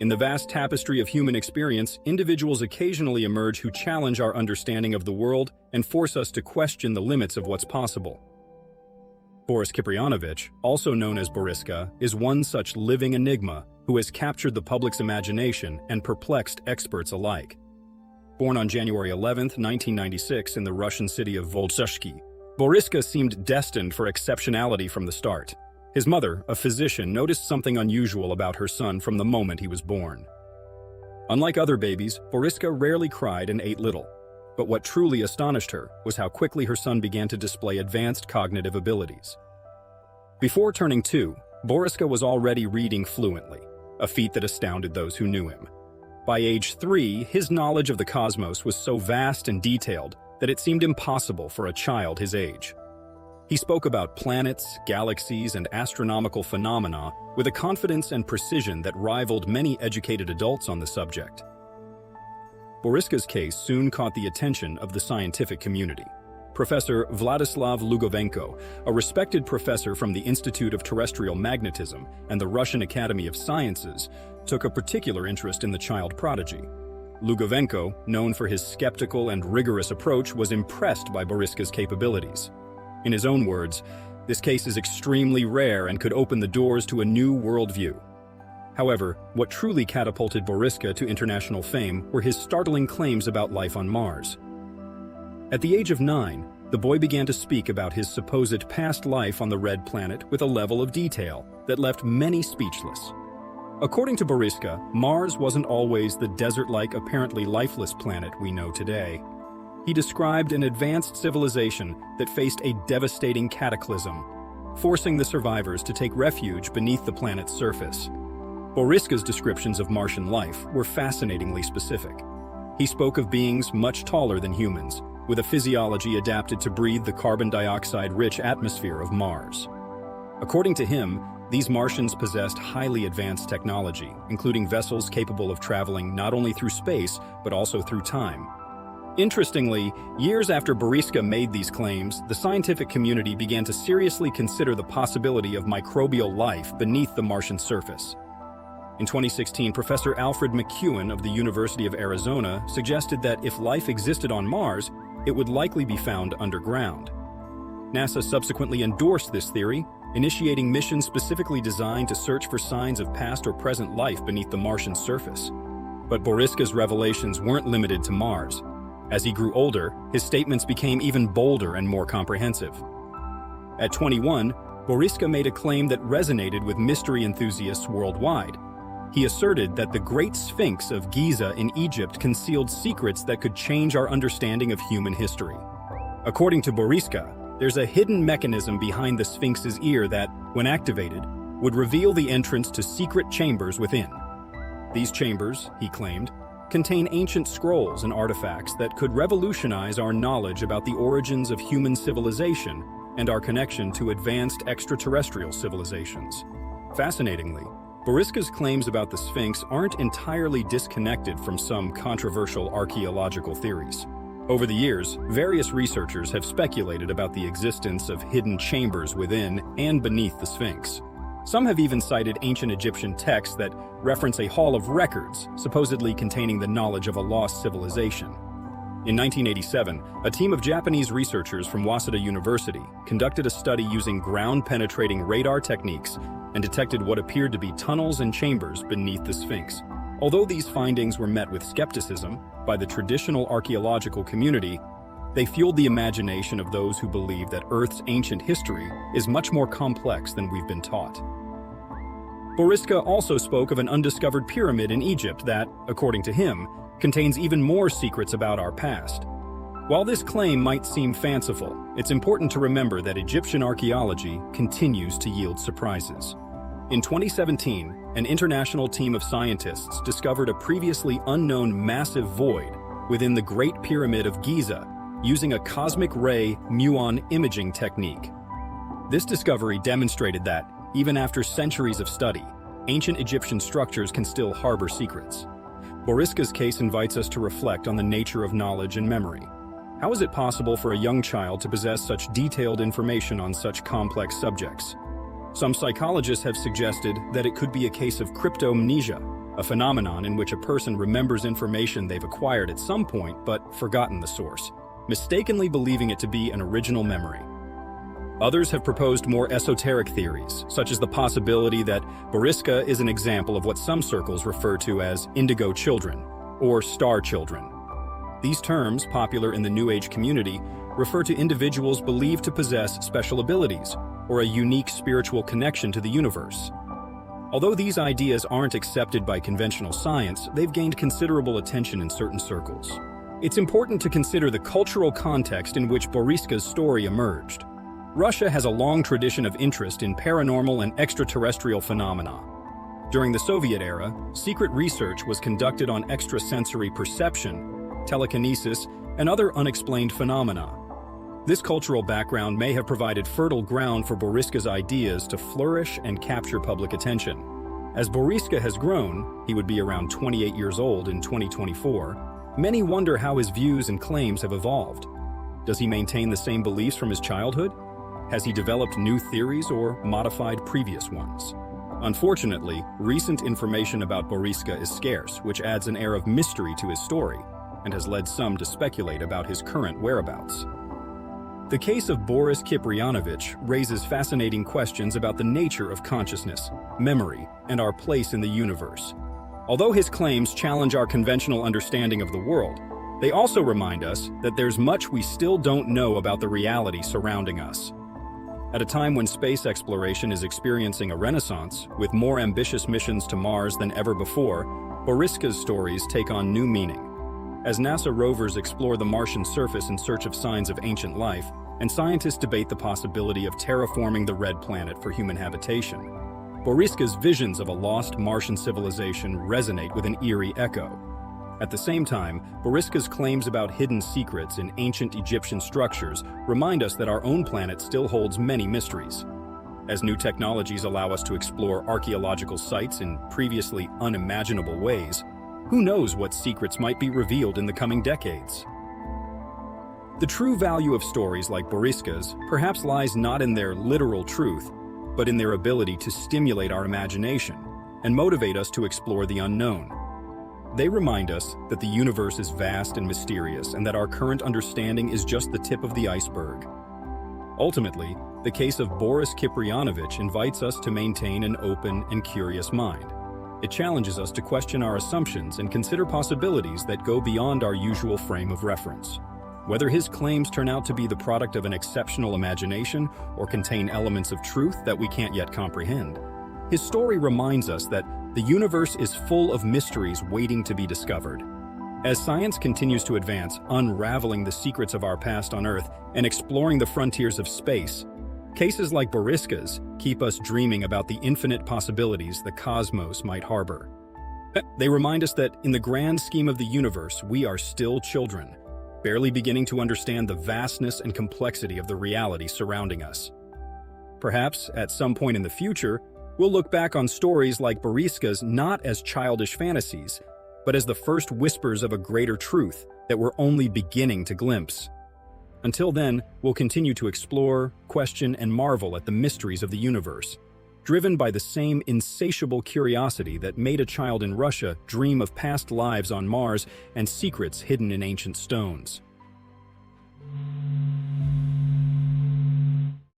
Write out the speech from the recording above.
In the vast tapestry of human experience, individuals occasionally emerge who challenge our understanding of the world and force us to question the limits of what's possible. Boris Kipriyanovich, also known as Boriska, is one such living enigma who has captured the public's imagination and perplexed experts alike. Born on January 11, 1996 in the Russian city of Volozhsky, Boriska seemed destined for exceptionality from the start. His mother, a physician, noticed something unusual about her son from the moment he was born. Unlike other babies, Boriska rarely cried and ate little. But what truly astonished her was how quickly her son began to display advanced cognitive abilities. Before turning 2, Boriska was already reading fluently, a feat that astounded those who knew him. By age 3, his knowledge of the cosmos was so vast and detailed that it seemed impossible for a child his age. He spoke about planets, galaxies, and astronomical phenomena with a confidence and precision that rivaled many educated adults on the subject. Boriska's case soon caught the attention of the scientific community. Professor Vladislav Lugovenko, a respected professor from the Institute of Terrestrial Magnetism and the Russian Academy of Sciences, took a particular interest in the child prodigy. Lugovenko, known for his skeptical and rigorous approach, was impressed by Boriska's capabilities. In his own words, this case is extremely rare and could open the doors to a new worldview. However, what truly catapulted Boriska to international fame were his startling claims about life on Mars. At the age of 9, the boy began to speak about his supposed past life on the red planet with a level of detail that left many speechless. According to Boriska, Mars wasn't always the desert-like, apparently lifeless planet we know today. He described an advanced civilization that faced a devastating cataclysm, forcing the survivors to take refuge beneath the planet's surface. Boriska's descriptions of Martian life were fascinatingly specific. He spoke of beings much taller than humans, with a physiology adapted to breathe the carbon dioxide-rich atmosphere of Mars. According to him, these Martians possessed highly advanced technology, including vessels capable of traveling not only through space, but also through time. Interestingly, years after Boriska made these claims, the scientific community began to seriously consider the possibility of microbial life beneath the Martian surface. In 2016, Professor Alfred McEwen of the University of Arizona suggested that if life existed on Mars, it would likely be found underground. NASA subsequently endorsed this theory, initiating missions specifically designed to search for signs of past or present life beneath the Martian surface. But Boriska's revelations weren't limited to Mars. As he grew older, his statements became even bolder and more comprehensive. At 21, Boriska made a claim that resonated with mystery enthusiasts worldwide. He asserted that the Great Sphinx of Giza in Egypt concealed secrets that could change our understanding of human history. According to Boriska, there's a hidden mechanism behind the Sphinx's ear that, when activated, would reveal the entrance to secret chambers within. These chambers, he claimed, contain ancient scrolls and artifacts that could revolutionize our knowledge about the origins of human civilization and our connection to advanced extraterrestrial civilizations. Fascinatingly, Boriska's claims about the Sphinx aren't entirely disconnected from some controversial archaeological theories. Over the years, various researchers have speculated about the existence of hidden chambers within and beneath the Sphinx. Some have even cited ancient Egyptian texts that reference a hall of records, supposedly containing the knowledge of a lost civilization. In 1987, a team of Japanese researchers from Waseda University conducted a study using ground-penetrating radar techniques and detected what appeared to be tunnels and chambers beneath the Sphinx. Although these findings were met with skepticism by the traditional archaeological community, they fueled the imagination of those who believe that Earth's ancient history is much more complex than we've been taught. Boriska also spoke of an undiscovered pyramid in Egypt that, according to him, contains even more secrets about our past. While this claim might seem fanciful, it's important to remember that Egyptian archaeology continues to yield surprises. In 2017, an international team of scientists discovered a previously unknown massive void within the Great Pyramid of Giza using a cosmic ray muon imaging technique. This discovery demonstrated that, even after centuries of study, ancient Egyptian structures can still harbor secrets. Boriska's case invites us to reflect on the nature of knowledge and memory. How is it possible for a young child to possess such detailed information on such complex subjects? Some psychologists have suggested that it could be a case of cryptomnesia, a phenomenon in which a person remembers information they've acquired at some point but forgotten the source, mistakenly believing it to be an original memory. Others have proposed more esoteric theories, such as the possibility that Boriska is an example of what some circles refer to as indigo children, or star children. These terms, popular in the New Age community, refer to individuals believed to possess special abilities or a unique spiritual connection to the universe. Although these ideas aren't accepted by conventional science, they've gained considerable attention in certain circles. It's important to consider the cultural context in which Boriska's story emerged. Russia has a long tradition of interest in paranormal and extraterrestrial phenomena. During the Soviet era, secret research was conducted on extrasensory perception, telekinesis, and other unexplained phenomena. This cultural background may have provided fertile ground for Boriska's ideas to flourish and capture public attention. As Boriska has grown, he would be around 28 years old in 2024, many wonder how his views and claims have evolved. Does he maintain the same beliefs from his childhood? Has he developed new theories or modified previous ones? Unfortunately, recent information about Boriska is scarce, which adds an air of mystery to his story, and has led some to speculate about his current whereabouts. The case of Boris Kipriyanovich raises fascinating questions about the nature of consciousness, memory, and our place in the universe. Although his claims challenge our conventional understanding of the world, they also remind us that there's much we still don't know about the reality surrounding us. At a time when space exploration is experiencing a renaissance, with more ambitious missions to Mars than ever before, Boriska's stories take on new meaning. As NASA rovers explore the Martian surface in search of signs of ancient life, and scientists debate the possibility of terraforming the Red Planet for human habitation, Boriska's visions of a lost Martian civilization resonate with an eerie echo. At the same time, Boriska's claims about hidden secrets in ancient Egyptian structures remind us that our own planet still holds many mysteries. As new technologies allow us to explore archaeological sites in previously unimaginable ways, who knows what secrets might be revealed in the coming decades? The true value of stories like Boriska's perhaps lies not in their literal truth, but in their ability to stimulate our imagination and motivate us to explore the unknown. They remind us that the universe is vast and mysterious, and that our current understanding is just the tip of the iceberg. Ultimately, the case of Boris Kipriyanovich invites us to maintain an open and curious mind. It challenges us to question our assumptions and consider possibilities that go beyond our usual frame of reference. Whether his claims turn out to be the product of an exceptional imagination or contain elements of truth that we can't yet comprehend, his story reminds us that the universe is full of mysteries waiting to be discovered. As science continues to advance, unraveling the secrets of our past on Earth and exploring the frontiers of space, cases like Boriska's keep us dreaming about the infinite possibilities the cosmos might harbor. They remind us that in the grand scheme of the universe, we are still children, barely beginning to understand the vastness and complexity of the reality surrounding us. Perhaps, at some point in the future, we'll look back on stories like Boriska's not as childish fantasies, but as the first whispers of a greater truth that we're only beginning to glimpse. Until then, we'll continue to explore, question, and marvel at the mysteries of the universe, driven by the same insatiable curiosity that made a child in Russia dream of past lives on Mars and secrets hidden in ancient stones.